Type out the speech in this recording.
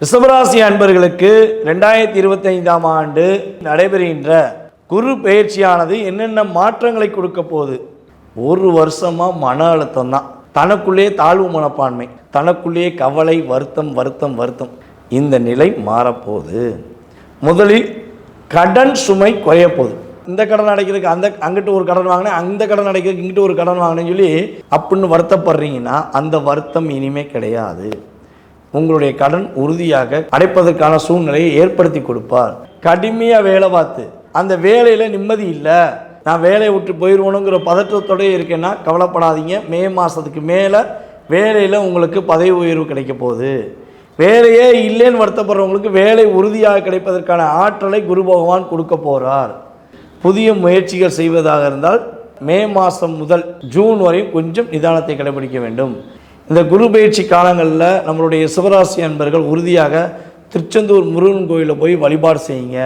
ரிஷபராசி அன்பர்களுக்கு 2025ஆம் ஆண்டு நடைபெறுகின்ற குரு பெயர்ச்சியானது என்னென்ன மாற்றங்களை கொடுக்க போகுது? ஒரு வருஷமாக மன அழுத்தம் தான், தனக்குள்ளே தாழ்வு மனப்பான்மை, தனக்குள்ளேயே கவலை, வருத்தம். இந்த நிலை மாறப்போகுது. முதலில் கடன் சுமை குறைய போகுது. இந்த கடன் அடைக்கிறதுக்கு அங்கிட்டு ஒரு கடன் வாங்கினேன், அந்த கடன் அடைக்கிறதுக்கு இங்கிட்டு ஒரு கடன் வாங்கினேன்னு சொல்லி அப்படின்னு வருத்தப்படுறீங்கன்னா அந்த வருத்தம் இனிமே கிடையாது. உங்களுடைய கடன் உறுதியாக அடைப்பதற்கான சூழ்நிலையை ஏற்படுத்தி கொடுப்பார். கடுமையாக வேலை பார்த்து அந்த வேலையில் நிம்மதி இல்லை, நான் வேலையை விட்டு போயிடுவோனுங்கிற பதற்றத்தோடய இருக்கேன்னா கவலைப்படாதீங்க. மே மாதத்துக்கு மேலே வேலையில் உங்களுக்கு பதவி உயர்வு கிடைக்க போகுது. வேலையே இல்லைன்னு வருத்தப்படுறவங்களுக்கு வேலை உறுதியாக கிடைப்பதற்கான ஆற்றலை குரு பகவான் கொடுக்க போகிறார். புதிய முயற்சிகள் செய்வதாக இருந்தால் மே மாதம் முதல் ஜூன் வரை கொஞ்சம் நிதானத்தை கடைபிடிக்க வேண்டும். இந்த குரு பயிற்சி காலங்களில் நம்மளுடைய சிவராசி அன்பர்கள் உறுதியாக திருச்செந்தூர் முருகன் கோயிலில் போய் வழிபாடு செய்யுங்க.